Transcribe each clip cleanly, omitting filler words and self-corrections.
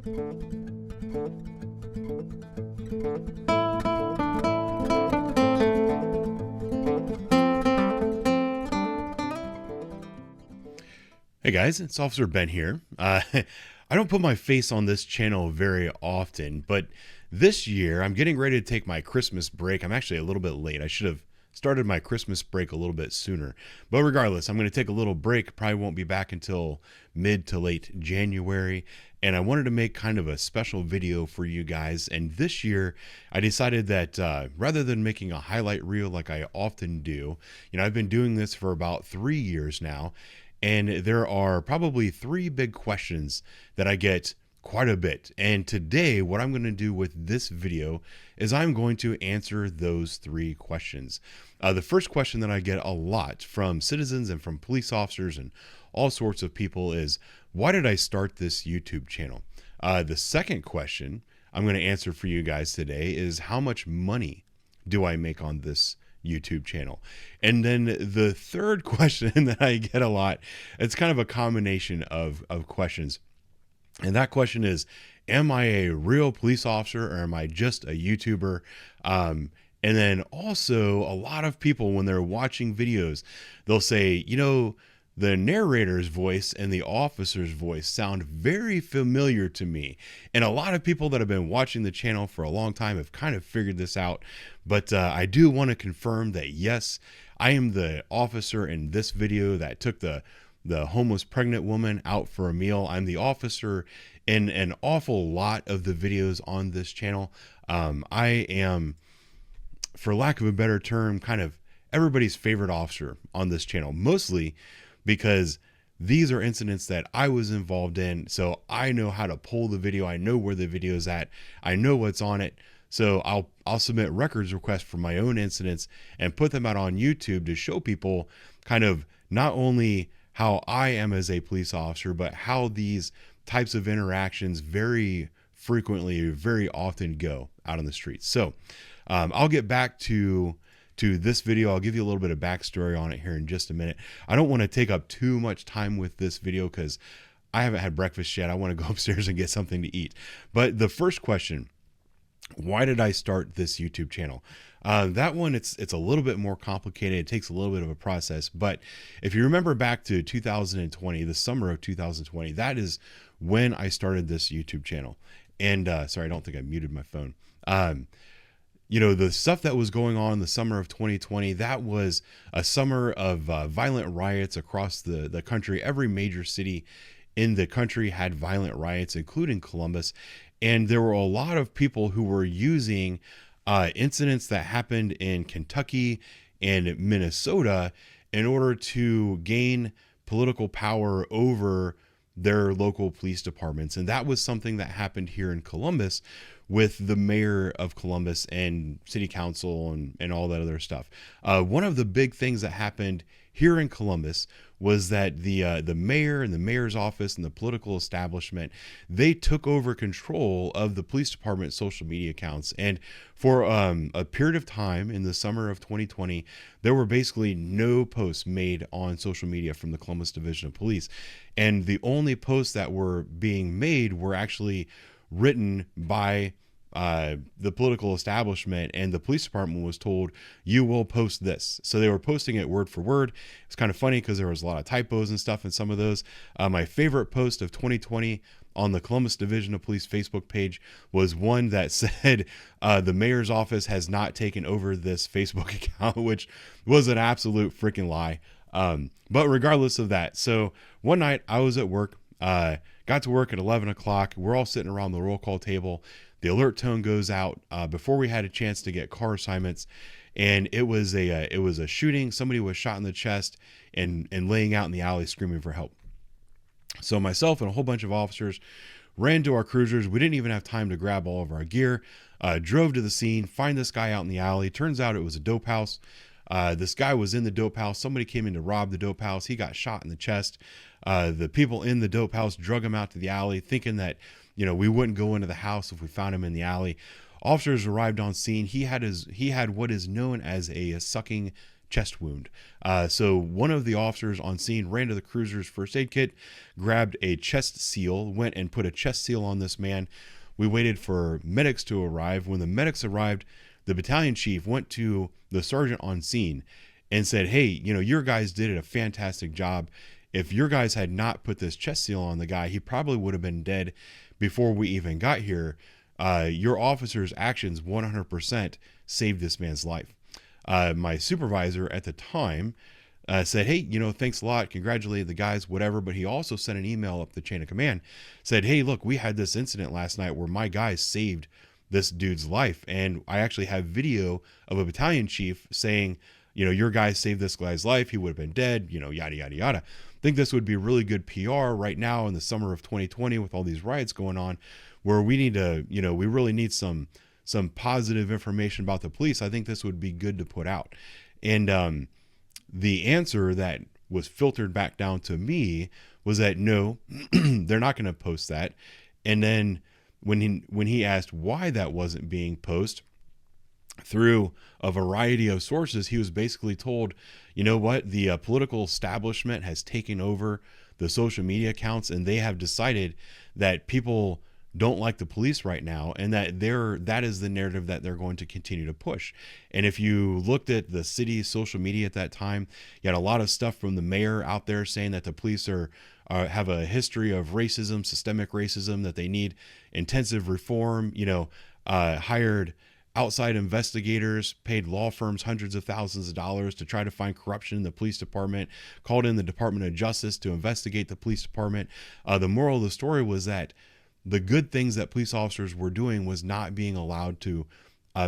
Hey guys, it's Officer Ben here. I don't put my face on this channel very often, but this year I'm getting ready to take my Christmas break. I'm actually a little bit late. I should have started my Christmas break a little bit sooner. But regardless, I'm going to take a little break. Probably won't be back until mid to late January. And I wanted to make kind of a special video for you guys. And this year I decided that rather than making a highlight reel like I often do, I've been doing this for about 3 years now. And there are probably 3 big questions that I get quite a bit. And today, what I'm going to do with this video is I'm going to answer those 3 questions. The first question that I get a lot from citizens and from police officers and all sorts of people is, why did I start this YouTube channel? The second question I'm going to answer for you guys today is, how much money do I make on this YouTube channel? And then the third question that I get a lot, it's kind of a combination of questions. And that question is, am I a real police officer or am I just a YouTuber? And then also a lot of people, when they're watching videos, they'll say, the narrator's voice and the officer's voice sound very familiar to me. And a lot of people that have been watching the channel for a long time have kind of figured this out. But I do want to confirm that, yes, I am the officer in this video that took the homeless pregnant woman out for a meal. I'm the officer in an awful lot of the videos on this channel. I am, for lack of a better term, kind of everybody's favorite officer on this channel, mostly because these are incidents that I was involved in. So I know how to pull the video. I know where the video is at. I know what's on it. So I'll submit records requests for my own incidents and put them out on YouTube to show people kind of not only how I am as a police officer, but how these types of interactions very frequently, very often go out on the streets. So I'll get back to this video. I'll give you a little bit of backstory on it here in just a minute. I don't want to take up too much time with this video because I haven't had breakfast yet. I want to go upstairs and get something to eat. But the first question, why did I start this YouTube channel? That one, it's a little bit more complicated. It takes a little bit of a process. But if you remember back to 2020, the summer of 2020, that is when I started this YouTube channel. And sorry, I don't think I muted my phone. The stuff that was going on in the summer of 2020, that was a summer of violent riots across the country. Every major city in the country had violent riots, including Columbus. And there were a lot of people who were using incidents that happened in Kentucky and Minnesota in order to gain political power over their local police departments. And that was something that happened here in Columbus with the mayor of Columbus and city council and all that other stuff. One of the big things that happened here in Columbus was that the mayor and the mayor's office and the political establishment, they took over control of the police department's social media accounts. And for a period of time in the summer of 2020, there were basically no posts made on social media from the Columbus Division of Police. And the only posts that were being made were actually written by the political establishment, and the police department was told, you will post this. So they were posting it word for word. It's kind of funny because there was a lot of typos and stuff in some of those. My favorite post of 2020 on the Columbus Division of Police Facebook page was one that said the mayor's office has not taken over this Facebook account, which was an absolute freaking lie. But regardless of that, so one night I was at work, got to work at 11 o'clock. We're all sitting around the roll call table. The alert tone goes out before we had a chance to get car assignments, and it was a shooting. Somebody was shot in the chest and laying out in the alley screaming for help. So myself and a whole bunch of officers ran to our cruisers. We didn't even have time to grab all of our gear. Drove to the scene, find this guy out in the alley. Turns out it was a dope house. This guy was in the dope house. Somebody came in to rob the dope house. He got shot in the chest. The people in the dope house drug him out to the alley, thinking that we wouldn't go into the house if we found him in the alley. Officers arrived on scene. He had what is known as a sucking chest wound. So one of the officers on scene ran to the cruiser's first aid kit, grabbed a chest seal, went and put a chest seal on this man. We waited for medics to arrive. When the medics arrived, the battalion chief went to the sergeant on scene and said, hey, your guys did a fantastic job. If your guys had not put this chest seal on the guy, he probably would have been dead before we even got here. Your officers' actions 100% saved this man's life. My supervisor at the time said, hey, thanks a lot, congratulated the guys, whatever. But he also sent an email up the chain of command, said, hey, look, we had this incident last night where my guys saved this dude's life. And I actually have video of a battalion chief saying, your guys saved this guy's life, he would have been dead, yada, yada, yada. I think this would be really good PR right now in the summer of 2020 with all these riots going on, where we need to, we really need some positive information about the police. I think this would be good to put out. And the answer that was filtered back down to me was that no, they're not going to post that. And then when he asked why that wasn't being posted, through a variety of sources, he was basically told, you know what, the political establishment has taken over the social media accounts, and they have decided that people don't like the police right now, and that is the narrative that they're going to continue to push. And if you looked at the city's social media at that time, you had a lot of stuff from the mayor out there saying that the police have a history of racism, systemic racism, that they need intensive reform, hired outside investigators, paid law firms hundreds of thousands of dollars to try to find corruption in the police department, called in the Department of Justice to investigate the police department. The moral of the story was that the good things that police officers were doing was not being allowed to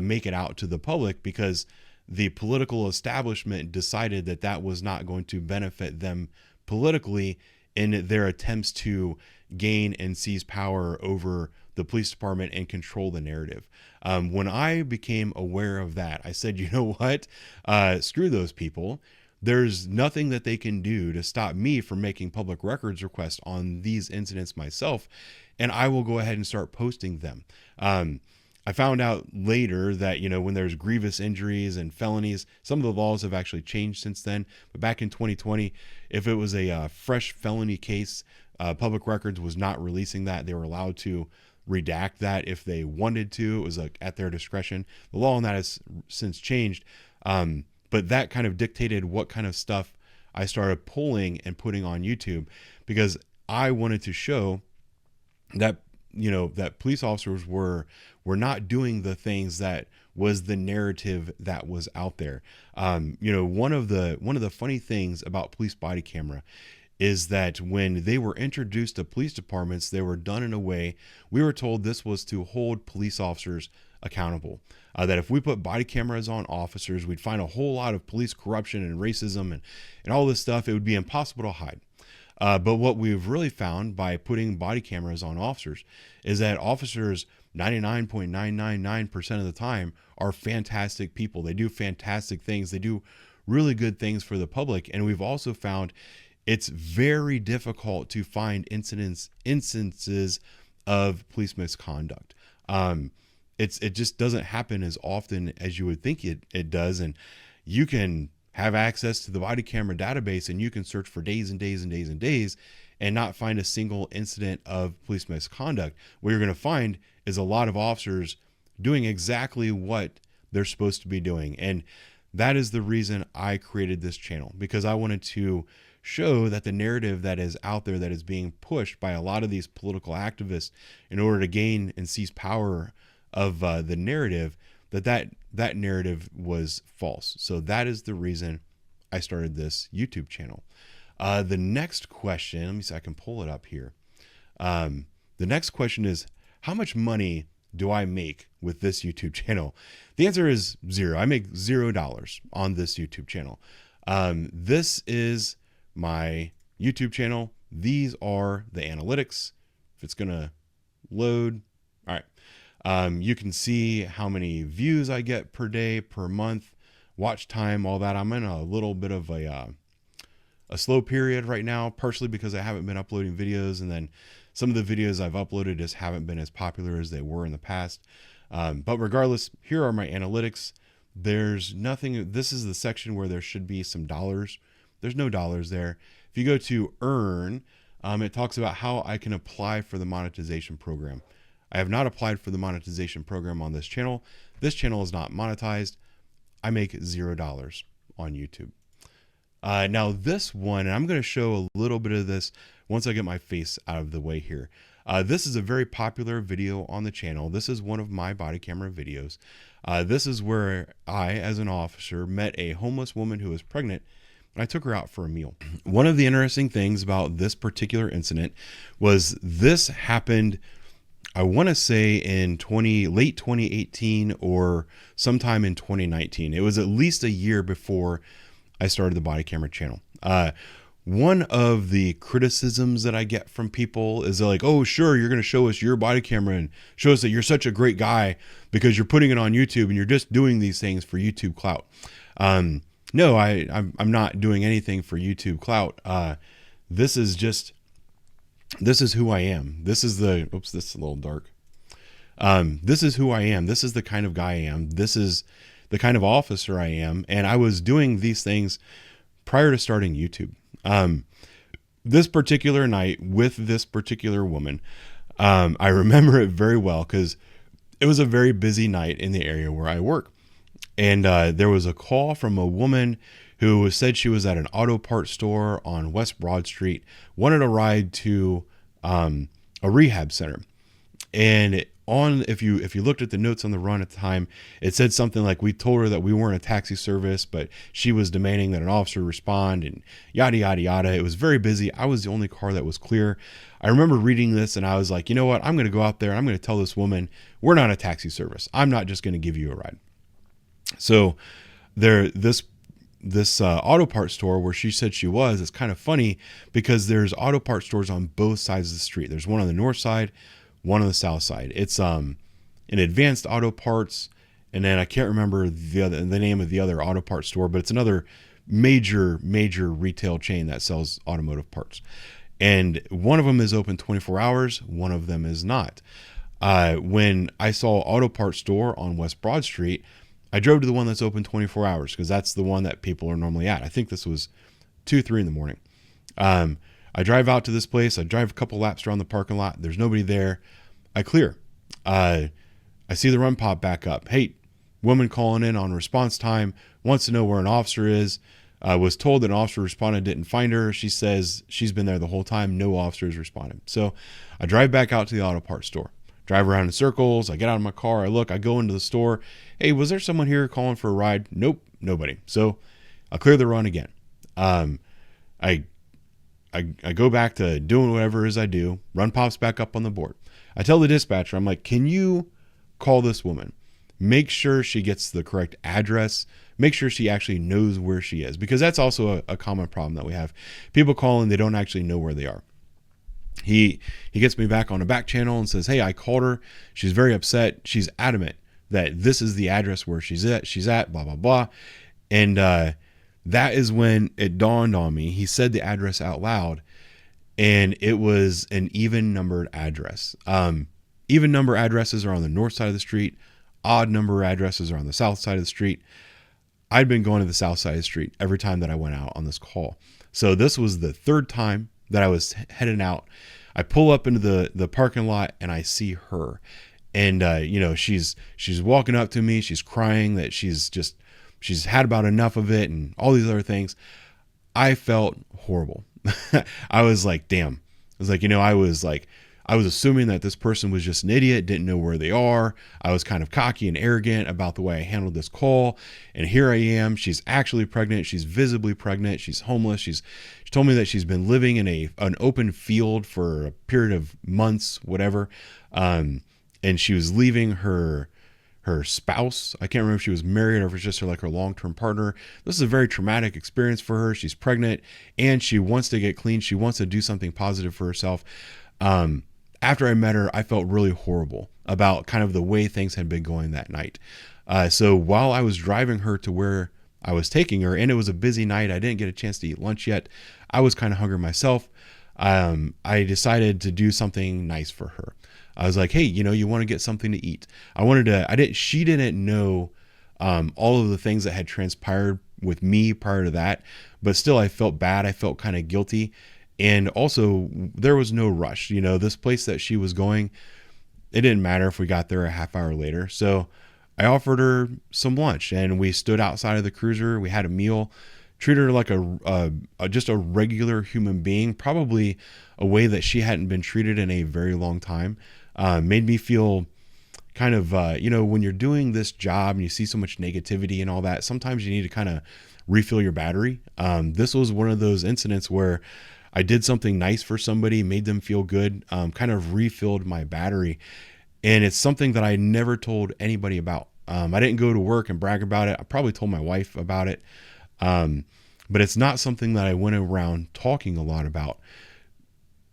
make it out to the public, because the political establishment decided that that was not going to benefit them politically in their attempts to gain and seize power over the police department and control the narrative. When I became aware of that, I said, you know what? Screw those people. There's nothing that they can do to stop me from making public records requests on these incidents myself, and I will go ahead and start posting them. I found out later that, when there's grievous injuries and felonies, some of the laws have actually changed since then. But back in 2020, if it was a fresh felony case, public records was not releasing that. They were allowed to redact that if they wanted to. It was at their discretion. The law on that has since changed. But that kind of dictated what kind of stuff I started pulling and putting on YouTube, because I wanted to show that, that police officers were not doing the things that was the narrative that was out there. One of the funny things about police body camera is that when they were introduced to police departments, they were done in a way, we were told this was to hold police officers accountable. That if we put body cameras on officers, we'd find a whole lot of police corruption and racism and all this stuff. It would be impossible to hide. But what we've really found by putting body cameras on officers is that officers 99.999% of the time are fantastic people. They do fantastic things. They do really good things for the public. And we've also found it's very difficult to find instances of police misconduct. It just doesn't happen as often as you would think it does. And you can have access to the body camera database and you can search for days and days and days and days and not find a single incident of police misconduct. What you're going to find is a lot of officers doing exactly what they're supposed to be doing. And that is the reason I created this channel, because I wanted to show that the narrative that is out there, that is being pushed by a lot of these political activists in order to gain and seize power of the narrative, that narrative was false. So that is the reason I started this YouTube channel. The next question, let me see if I can pull it up here. The next question is, how much money do I make with this YouTube channel? The answer is zero. I make $0 on this YouTube channel. This is my YouTube channel. These are the analytics. If it's gonna load, all right. You can see how many views I get per day, per month, watch time, all that. I'm in a little bit of a slow period right now, partially because I haven't been uploading videos, and then some of the videos I've uploaded just haven't been as popular as they were in the past. But regardless, here are my analytics. There's nothing. This is the section where there should be some dollars. There's no dollars there. If you go to earn, it talks about how I can apply for the monetization program. I have not applied for the monetization program on this channel. This channel is not monetized. I make $0 on YouTube. Now this one, and I'm going to show a little bit of this once I get my face out of the way here. This is a very popular video on the channel. This is one of my body camera videos. This is where I, as an officer, met a homeless woman who was pregnant, and I took her out for a meal. One of the interesting things about this particular incident was this happened, I want to say in late 2018 or sometime in 2019. It was at least a year before I started the body camera channel. One of the criticisms that I get from people is they're like, oh, sure, you're going to show us your body camera and show us that you're such a great guy because you're putting it on YouTube and you're just doing these things for YouTube clout. No, I'm not doing anything for YouTube clout. This is who I am. This is this is a little dark. This is who I am. This is the kind of guy I am. This is the kind of officer I am. And I was doing these things prior to starting YouTube. This particular night with this particular woman, I remember it very well because it was a very busy night in the area where I work. And there was a call from a woman who said she was at an auto parts store on West Broad Street, wanted a ride to a rehab center. And if you looked at the notes on the run at the time, it said something like, we told her that we weren't a taxi service, but she was demanding that an officer respond and yada, yada, yada. It was very busy. I was the only car that was clear. I remember reading this and I was like, you know what? I'm going to go out there. I'm going to tell this woman, we're not a taxi service. I'm not just going to give you a ride. So this auto parts store where she said she was, it's kind of funny because there's auto parts stores on both sides of the street. There's one on the north side, one on the south side. It's an Advanced Auto Parts, and then I can't remember the name of the other auto parts store, but it's another major retail chain that sells automotive parts. And one of them is open 24 hours, one of them is not. When I saw auto parts store on West Broad Street, I drove to the one that's open 24 hours because that's the one that people are normally at. I think this was 2-3 in the morning. I drive out to this place. I drive a couple laps around the parking lot. There's nobody there. I clear. I see the run pop back up. Hey, woman calling in on response time, wants to know where an officer is. Was told that an officer responded, didn't find her. She says she's been there the whole time. No officers responded. So I drive back out to the auto parts store. Drive around in circles. I get out of my car. I go into the store. Hey, was there someone here calling for a ride? Nope, nobody. So I clear the run again. I go back to doing whatever it is I do. Run pops back up on the board. I tell the dispatcher, I'm like, can you call this woman? Make sure she gets the correct address. Make sure she actually knows where she is. Because that's also a common problem that we have. People call and they don't actually know where they are. He gets me back on a back channel and says, hey, I called her. She's very upset. She's adamant that this is the address where she's at, blah, blah, blah. And that is when it dawned on me. He said the address out loud, and it was an even numbered address. Even number addresses are on the north side of the street. Odd number addresses are on the south side of the street. I'd been going to the south side of the street every time that I went out on this call. So this was the third time that I was heading out. I pull up into the parking lot and I see her. And, she's walking up to me. She's crying that she's had about enough of it and all these other things. I felt horrible. I was like, damn. I was like, I was assuming that this person was just an idiot, didn't know where they are. I was kind of cocky and arrogant about the way I handled this call. And here I am. She's actually pregnant. She's visibly pregnant. She's homeless. She told me that she's been living in an open field for a period of months, whatever. And she was leaving her spouse. I can't remember if she was married or if it's just her long-term partner. This is a very traumatic experience for her. She's pregnant and she wants to get clean. She wants to do something positive for herself. After I met her, I felt really horrible about kind of the way things had been going that night. So while I was driving her to where I was taking her, and it was a busy night, I didn't get a chance to eat lunch yet. I was kind of hungry myself. I decided to do something nice for her. I was like, hey, you want to get something to eat? She didn't know all of the things that had transpired with me prior to that, but still I felt bad. I felt kind of guilty. And also there was no rush, you know, this place that she was going, it didn't matter if we got there a half hour later. So I offered her some lunch and we stood outside of the cruiser. We had a meal, treated her like just a regular human being, probably a way that she hadn't been treated in a very long time. Made me feel kind of, you know, when you're doing this job and you see so much negativity and all that, sometimes you need to kind of refill your battery. This was one of those incidents where I did something nice for somebody, made them feel good, kind of refilled my battery. And it's something that I never told anybody about. I didn't go to work and brag about it. I probably told my wife about it. But it's not something that I went around talking a lot about.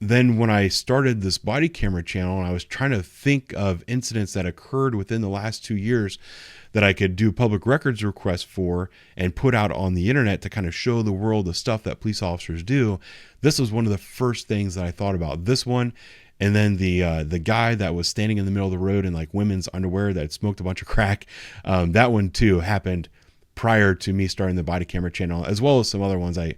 Then when I started this body camera channel and I was trying to think of incidents that occurred within the last 2 years that I could do public records requests for and put out on the internet to kind of show the world the stuff that police officers do, this was one of the first things that I thought about. This one, and then the guy that was standing in the middle of the road in like women's underwear that smoked a bunch of crack, that one too happened prior to me starting the body camera channel, as well as some other ones. I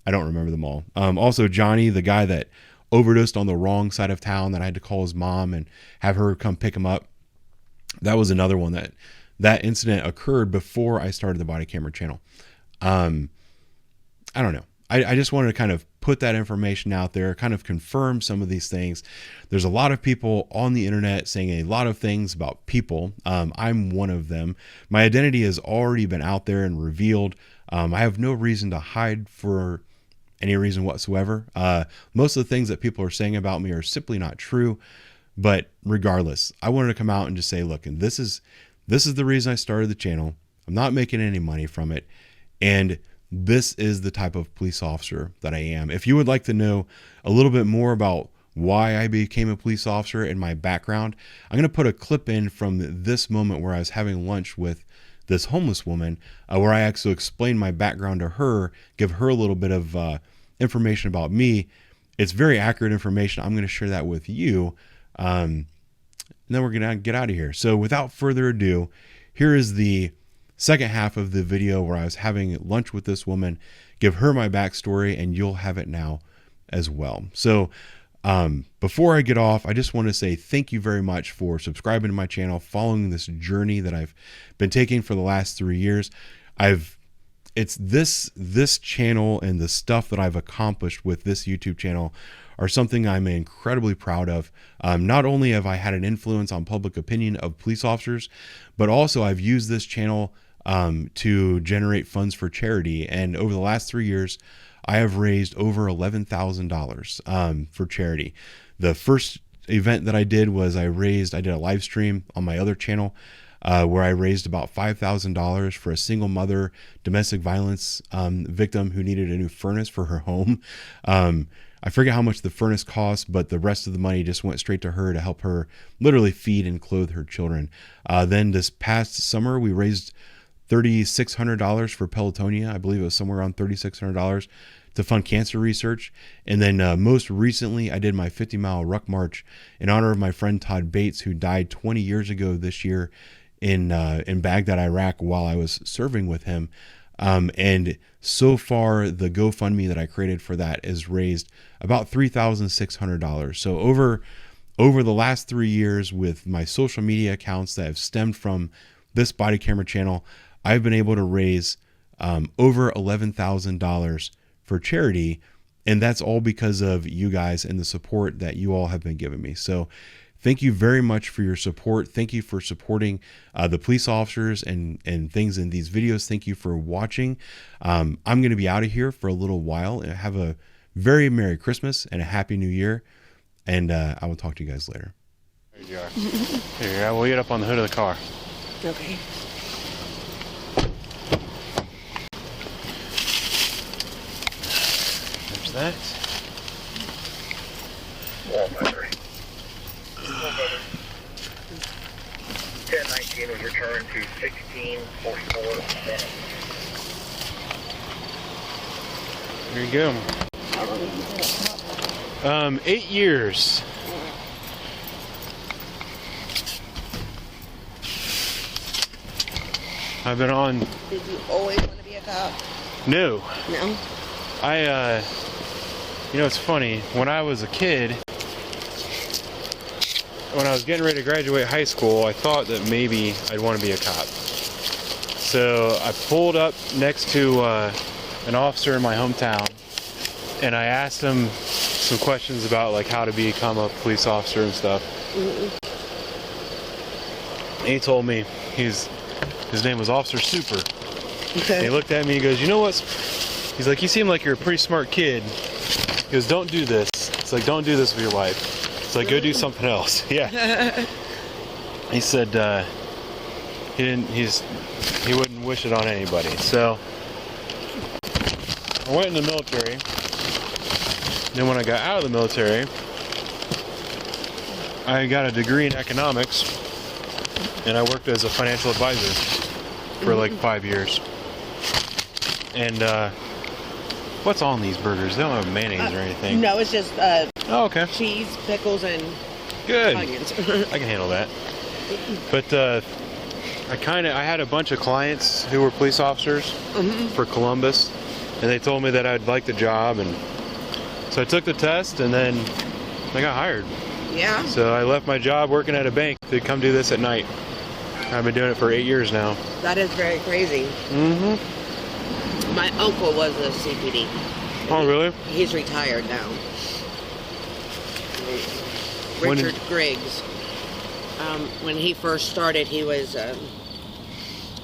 don't remember them all. Also Johnny, the guy that overdosed on the wrong side of town that I had to call his mom and have her come pick him up. That was another one that incident occurred before I started the body camera channel. I don't know. I just wanted to kind of put that information out there, kind of confirm some of these things. There's a lot of people on the internet saying a lot of things about people. I'm one of them. My identity has already been out there and revealed. I have no reason to hide for any reason whatsoever. Most of the things that people are saying about me are simply not true. But regardless, I wanted to come out and just say, look, and this is the reason I started the channel. I'm not making any money from it. And this is the type of police officer that I am. If you would like to know a little bit more about why I became a police officer and my background, I'm going to put a clip in from this moment where I was having lunch with this homeless woman, where I actually explained my background to her, give her a little bit of information about me. It's very accurate information. I'm going to share that with you. And then we're going to get out of here. So without further ado, here is the second half of the video where I was having lunch with this woman, give her my backstory, and you'll have it now as well. So before I get off, I just want to say thank you very much for subscribing to my channel, following this journey that I've been taking for the last 3 years. It's this channel and the stuff that I've accomplished with this YouTube channel are something I'm incredibly proud of. Not only have I had an influence on public opinion of police officers, but also I've used this channel to generate funds for charity. And over the last 3 years, I have raised over $11,000 for charity. The first event that I did was I did a live stream on my other channel where I raised about $5,000 for a single mother domestic violence victim who needed a new furnace for her home. I forget how much the furnace cost, but the rest of the money just went straight to her to help her literally feed and clothe her children. Then this past summer, we raised $3,600 for Pelotonia. I believe it was somewhere around $3,600 to fund cancer research. And then most recently, I did my 50-mile ruck march in honor of my friend Todd Bates, who died 20 years ago this year in Baghdad, Iraq, while I was serving with him. And so far, the GoFundMe that I created for that has raised about $3,600. So over the last 3 years, with my social media accounts that have stemmed from this body camera channel, I've been able to raise over $11,000 for charity. And that's all because of you guys and the support that you all have been giving me. So thank you very much for your support. Thank you for supporting the police officers and things in these videos. Thank you for watching. I'm going to be out of here for a little while. Have a very Merry Christmas and a Happy New Year. And I will talk to you guys later. There you are. Here you are. We'll get up on the hood of the car. Okay. There's that. Walmart. 1019 was returned to 1644 minutes. Here you go. 8 years. I've been on. Did you always want to be a cop? No. No? You know, it's funny. When I was a kid, when I was getting ready to graduate high school, I thought that maybe I'd want to be a cop. So I pulled up next to an officer in my hometown, and I asked him some questions about like how to become a police officer and stuff. And he told me his name was Officer Super. And he looked at me and he goes, you know what? He's like, you seem like you're a pretty smart kid. He goes, don't do this. It's like, don't do this with your life. It's like, go do something else. Yeah. He said he wouldn't wish it on anybody. So I went in the military. Then when I got out of the military, I got a degree in economics, and I worked as a financial advisor for like 5 years. And what's on these burgers? They don't have mayonnaise or anything. No, it's just Oh, okay. cheese, pickles, and Good. onions. I can handle that. But I had a bunch of clients who were police officers for Columbus, and they told me that I'd like the job, and so I took the test, and then I got hired. Yeah. So I left my job working at a bank to come do this at night. I've been doing it for 8 years now. That is very crazy. My uncle was a CPD. Oh, really? He's retired now. When Richard did- Griggs. When he first started, he was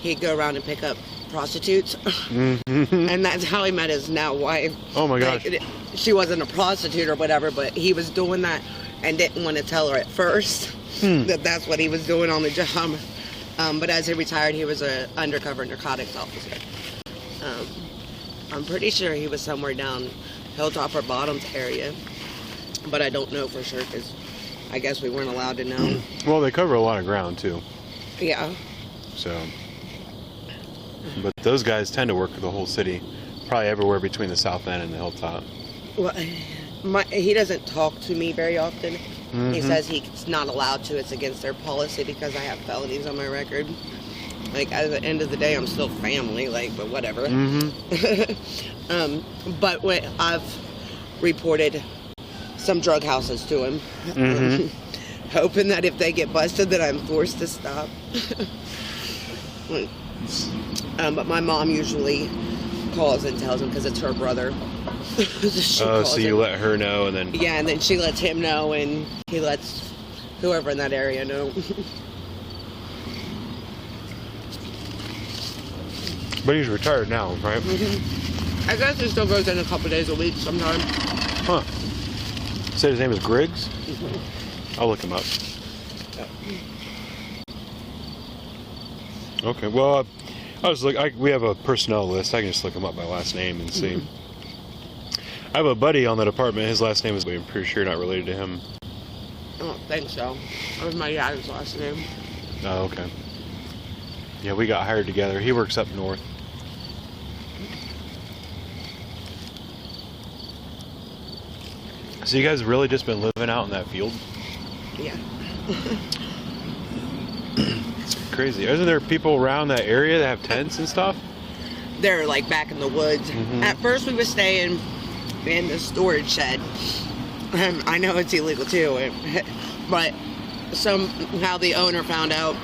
he'd go around and pick up prostitutes, and that's how he met his now wife. Oh my gosh. Like, she wasn't a prostitute or whatever, but he was doing that and didn't want to tell her at first that that's what he was doing on the job. But as he retired, he was an undercover narcotics officer. I'm pretty sure he was somewhere down Hilltop or Bottoms area, but I don't know for sure because I guess we weren't allowed to know. Well, they cover a lot of ground too. Yeah. So, but those guys tend to work the whole city, probably everywhere between the South End and the Hilltop. Well, he doesn't talk to me very often. He says he's not allowed to. It's against their policy because I have felonies on my record. Like, at the end of the day, I'm still family, like, but whatever. But I've reported some drug houses to him, hoping that if they get busted, that I'm forced to stop. But my mom usually calls and tells him because it's her brother. So you let her know, and then yeah, and then she lets him know, and he lets whoever in that area know. But he's retired now, right? I guess he still goes in a couple days a week sometimes. Huh. Said his name is Griggs? I'll look him up. Okay, well, we have a personnel list. I can just look him up by last name and see. I have a buddy on the department. His last name is, I'm pretty sure, not related to him. I don't think so. That was my dad's last name. Oh, okay. Yeah, we got hired together. He works up north. So you guys really just been living out in that field? Yeah. It's crazy. Isn't there people around that area that have tents and stuff? They're like back in the woods. At first we were staying in the storage shed. I know it's illegal too, but somehow the owner found out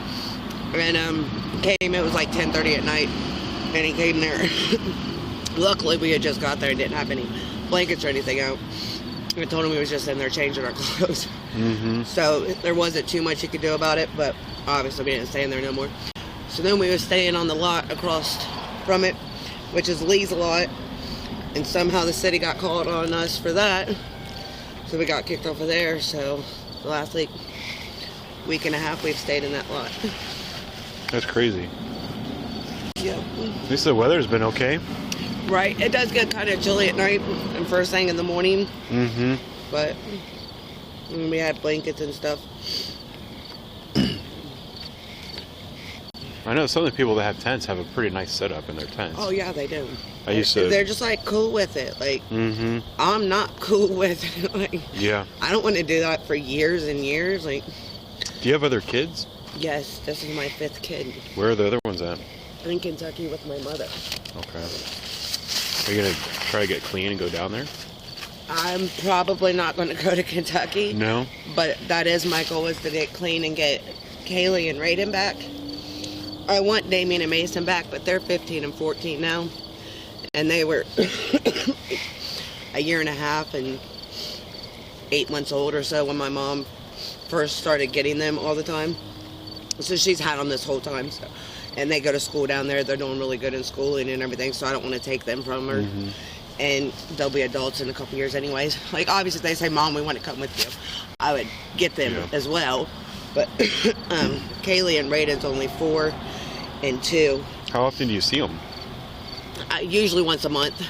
and came. It was like 10:30 at night, and he came there. Luckily, we had just got there and didn't have any blankets or anything out. I told him we was just in there changing our clothes. So there wasn't too much he could do about it, but obviously we didn't stay in there no more. So then we were staying on the lot across from it, which is Lee's lot, and somehow the city got called on us for that. So we got kicked off of there. So the last week and a half we've stayed in that lot. That's crazy. Yeah. At least the weather's been okay. Right. It does get kind of chilly at night and first thing in the morning. But we had blankets and stuff. I know some of the people that have tents have a pretty nice setup in their tents. Oh yeah, they do. I used to. They're just like cool with it. Like I'm not cool with it. Like Yeah. I don't want to do that for years and years. Like Do you have other kids? yes, this is my 5th kid. Where are the other ones at? in Kentucky with my mother. Okay. Are you going to try to get clean and go down there? I'm probably not going to go to Kentucky. No? But that is my goal, is to get clean and get Kaylee and Raiden back. I want Damien and Mason back, but they're 15 and 14 now. And they were a year and a half and 8 months old or so when my mom first started getting them all the time. So she's had them this whole time. So. And they go to school down there. They're doing really good in schooling and everything, so I don't want to take them from her. Mm-hmm. And they'll be adults in a couple years anyways. Like, obviously, if they say, Mom, we want to come with you, I would get them as well. But Kaylee and Raiden's only 4 and 2. How often do you see them? Usually once a month.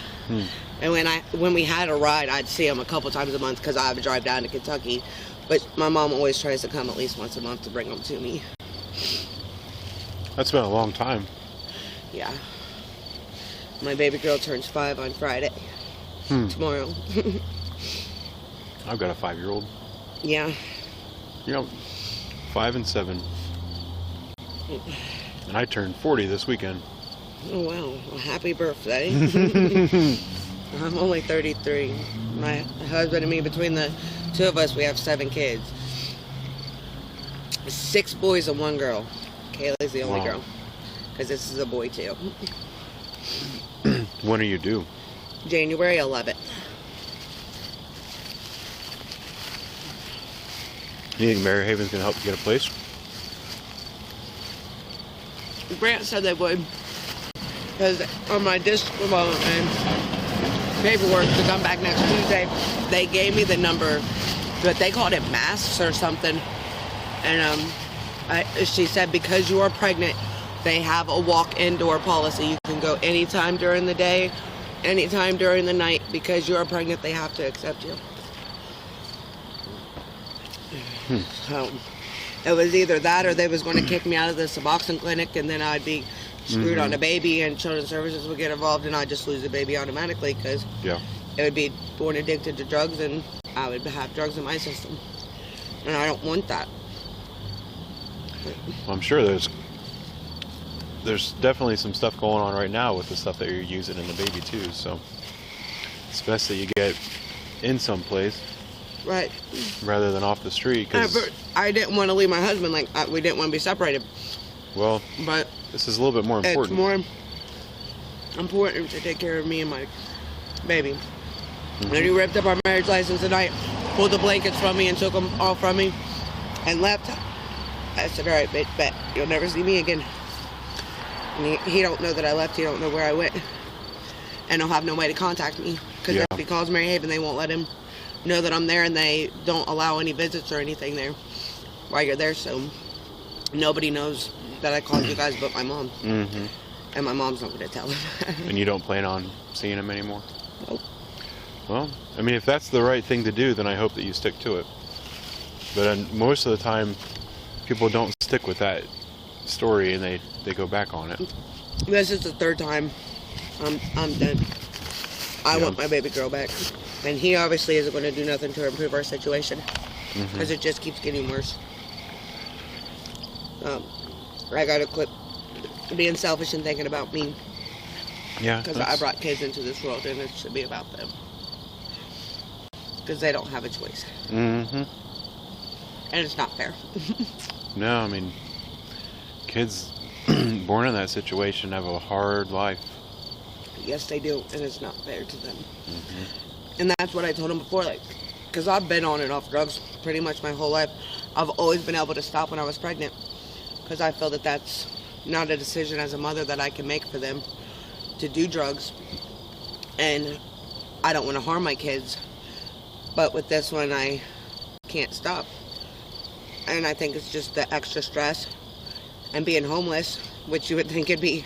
And when we had a ride, I'd see them a couple times a month because I would drive down to Kentucky. But my mom always tries to come at least once a month to bring them to me. That's been a long time. Yeah. My baby girl turns 5 on Friday. Tomorrow. I've got a 5-year-old. Yeah. 5 and 7. And I turned 40 this weekend. Oh, wow. Well, happy birthday. I'm only 33. My husband and me, between the two of us, we have 7 kids. 6 boys and 1 girl. Kaylee's the only girl. Because this is a boy, too. When are you due? January 11th. You think Mary Haven's going to help you get a place? Grant said they would. Because on my district and paperwork to come back next Tuesday, they gave me the number, but they called it masks or something. And she said because you are pregnant, they have a walk-in door policy. You can go anytime during the day, anytime during the night. Because you are pregnant, they have to accept you. So it was either that or they was going to kick me out of the Suboxone clinic, and then I'd be screwed on the baby, and Children's Services would get involved, and I'd just lose the baby automatically because it would be born addicted to drugs, and I would have drugs in my system. And I don't want that. Well, I'm sure there's definitely some stuff going on right now with the stuff that you're using in the baby too, so it's best that you get in some place. Right. Rather than off the street. Cause I didn't want to leave my husband. We didn't want to be separated. Well, but this is a little bit more important. It's more important to take care of me and my baby. And he ripped up our marriage license tonight, pulled the blankets from me and took them all from me and left. I said, all right, bitch, bet you'll never see me again. And he don't know that I left. He don't know where I went. And he'll have no way to contact me. Because if he calls Mary Haven, they won't let him know that I'm there, and they don't allow any visits or anything there while you're there. So nobody knows that I called you guys but my mom. And my mom's not going to tell him. And you don't plan on seeing him anymore? Nope. Well, I mean, if that's the right thing to do, then I hope that you stick to it. But most of the time, people don't stick with that story, and they go back on it. This is the 3rd time. I'm done. I want my baby girl back. And he obviously isn't going to do nothing to improve our situation. Because it just keeps getting worse. I got to quit being selfish and thinking about me. Yeah. Because I brought kids into this world, and it should be about them. Because they don't have a choice. And it's not fair. No, I mean, kids born in that situation have a hard life. Yes, they do, and it's not fair to them. And that's what I told him before, because I've been on and off drugs pretty much my whole life. I've always been able to stop when I was pregnant, because I feel that that's not a decision as a mother that I can make for them to do drugs. And I don't want to harm my kids, but with this one, I can't stop. And I think it's just the extra stress and being homeless, which you would think it'd be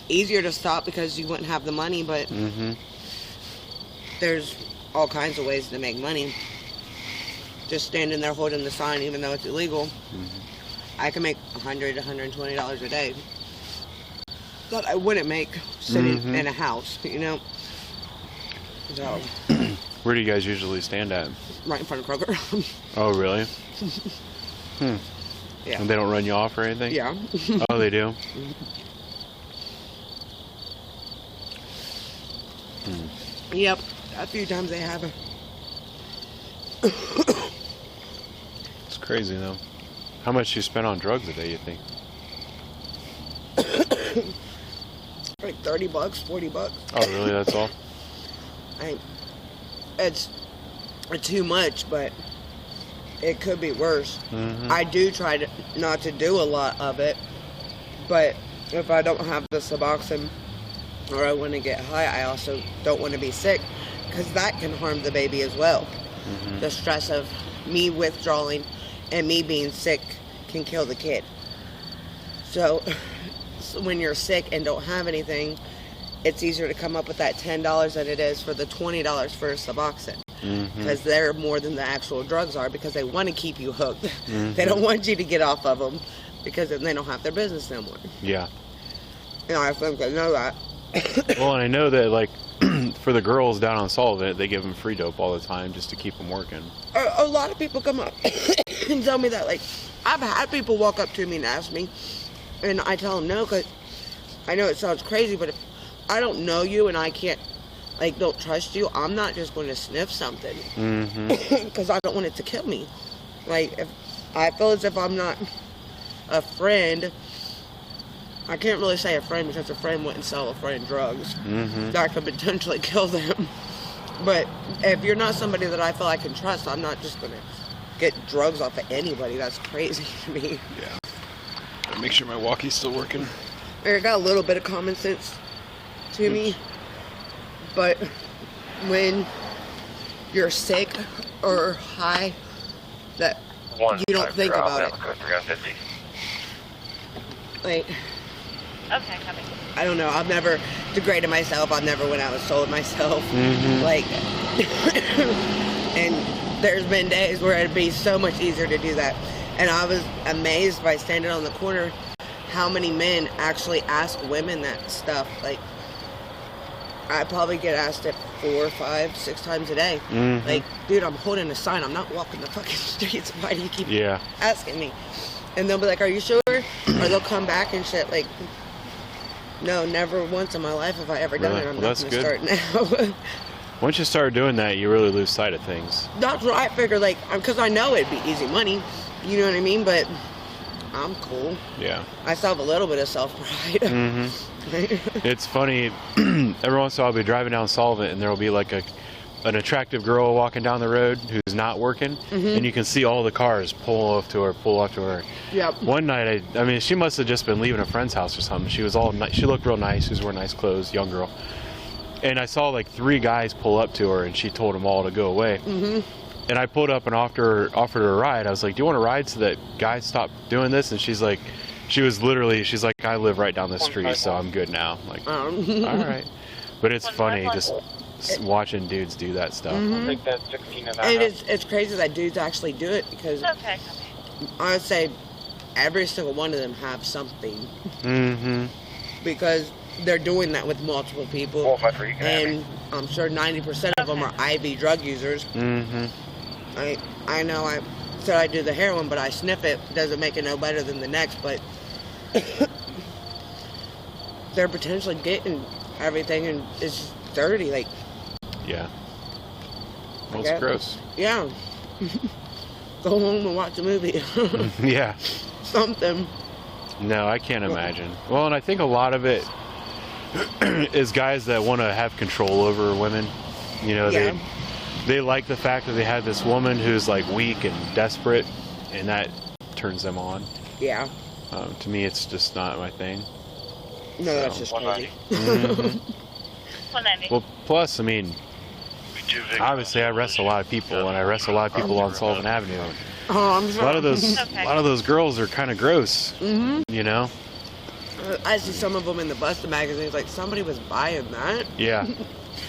easier to stop because you wouldn't have the money, but there's all kinds of ways to make money. Just standing there holding the sign, even though it's illegal, I can make $100, $120 a day that I wouldn't make sitting in a house, you know? So, where do you guys usually stand at? right in front of Kroger. Oh, really? Yeah. And they don't run you off or anything? Yeah. Oh, they do? Yep, a few times they have. It's crazy though. How much you spend on drugs a day, you think? Like $30, $40. Oh, really? That's all? It's too much, but it could be worse. Mm-hmm. I do try not to do a lot of it, but if I don't have the Suboxone or I want to get high, I also don't want to be sick, because that can harm the baby as well. Mm-hmm. The stress of me withdrawing and me being sick can kill the kid. So when you're sick and don't have anything, it's easier to come up with that $10 than it is for the $20 for Suboxone. Because they're more than the actual drugs are, because they want to keep you hooked. They don't want you to get off of them, because then they don't have their business no more. Yeah. You know, I think they know that. Well, and I know that, like, for the girls down on Sullivan, they give them free dope all the time just to keep them working. A lot of people come up and tell me that. Like, I've had people walk up to me and ask me, and I tell them no, because I know it sounds crazy, but if I don't know you and I can't, like, don't trust you, I'm not just going to sniff something, because I don't want it to kill me. Like, if I feel as if I'm not a friend, I can't really say a friend, because a friend wouldn't sell a friend drugs. That could potentially kill them. But if you're not somebody that I feel I can trust, I'm not just going to get drugs off of anybody. That's crazy to me. Yeah. Make sure my walkie's still working. I got a little bit of common sense to me, but when you're sick or high, that you don't think about it. Like, Okay, copy. I don't know. I've never degraded myself. I've never went out and sold myself. Like, and there's been days where it'd be so much easier to do that. And I was amazed by standing on the corner how many men actually ask women that stuff. Like, I probably get asked it 4, 5, 6 times a day. Like, dude, I'm holding a sign. I'm not walking the fucking streets. Why do you keep asking me? And they'll be like, are you sure? Or they'll come back and shit like, no, never once in my life have I ever done it. I'm not going to start now. Once you start doing that, you really lose sight of things. That's what I figured, like, because I know it'd be easy money. You know what I mean? But I'm cool. Yeah. I still have a little bit of self-pride. It's funny. Every once in a while I'll be driving down Sullivan and there'll be like an attractive girl walking down the road who's not working, and you can see all the cars pull off to her. Yep. One night, I mean, she must have just been leaving a friend's house or something. She was she looked real nice. She was wearing nice clothes, young girl. And I saw like 3 guys pull up to her, and she told them all to go away. And I pulled up and offered her a ride. I was like, do you want a ride so that guys stop doing this? And she's like, she's like, I live right down the street, so I'm good now. I'm like, all right. But it's funny just watching dudes do that stuff. I think that's 16 and a half. And it's crazy that dudes actually do it, because Okay. I would say every single one of them have something. Because they're doing that with multiple people. Qualified for you can have And I'm sure 90% of them are IV drug users. I know I said I do the heroin, but I sniff it. Doesn't make it no better than the next, but they're potentially getting everything, and it's dirty. Like, Yeah. Well, it's gross. yeah. Go home and watch a movie. Yeah. Something. No, I can't imagine. Well, and I think a lot of it is guys that want to have control over women. You know, they like the fact that they have this woman who's like weak and desperate, and that turns them on. Yeah. To me, it's just not my thing. No, that's just crazy. 190. Well, plus, I mean, obviously I arrest a lot of people, and I arrest a lot of people on Sullivan Avenue. Oh, I'm A sorry. lot of those girls are kind of gross. You know? I see some of them in the Busta magazines, like, somebody was buying that. Yeah.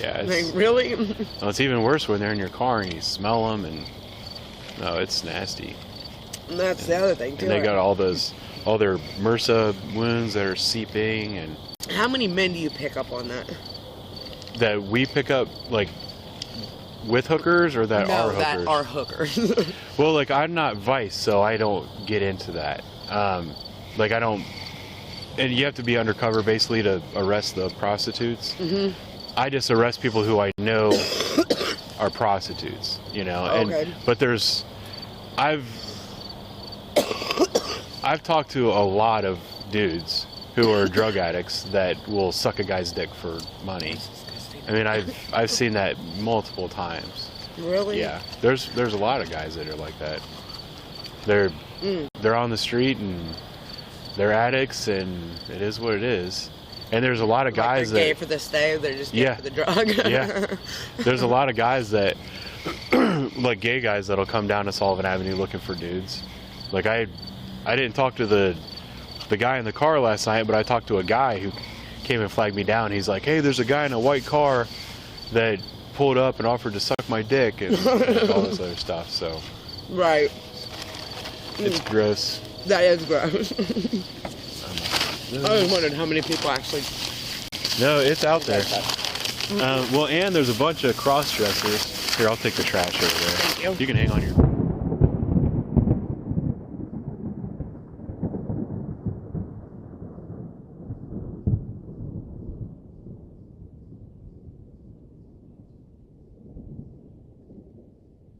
Yeah. Like, really? Well, it's even worse when they're in your car and you smell them, and no, it's nasty. And that's the other thing, too. And they got all their MRSA wounds that are seeping, and How many men do you pick up on that? that we pick up, like, with hookers, or that are hookers? that are hookers. Well, like, I'm not Vice, so I don't get into that. Like, I don't, and you have to be undercover basically to arrest the prostitutes. I just arrest people who I know are prostitutes, you know. Okay. But I've talked to a lot of dudes who are drug addicts that will suck a guy's dick for money. I mean, I've seen that multiple times. Really? Yeah. There's a lot of guys that are like that. They're on the street and they're addicts, and it is what it is. And there's a lot of guys they're gay that for the stay, they're just gay for the drug. yeah. There's a lot of guys that like gay guys that'll come down to Sullivan Avenue looking for dudes. Like I didn't talk to the guy in the car last night, but I talked to a guy who came and flagged me down. He's like, "Hey, there's a guy in a white car that pulled up and offered to suck my dick," and all this other stuff. So Right. it's gross. That is gross. I always wondered how many people actually. No, it's out there. Well, and there's a bunch of cross dressers. Here, I'll take the trash over there. Thank you. You can hang on your.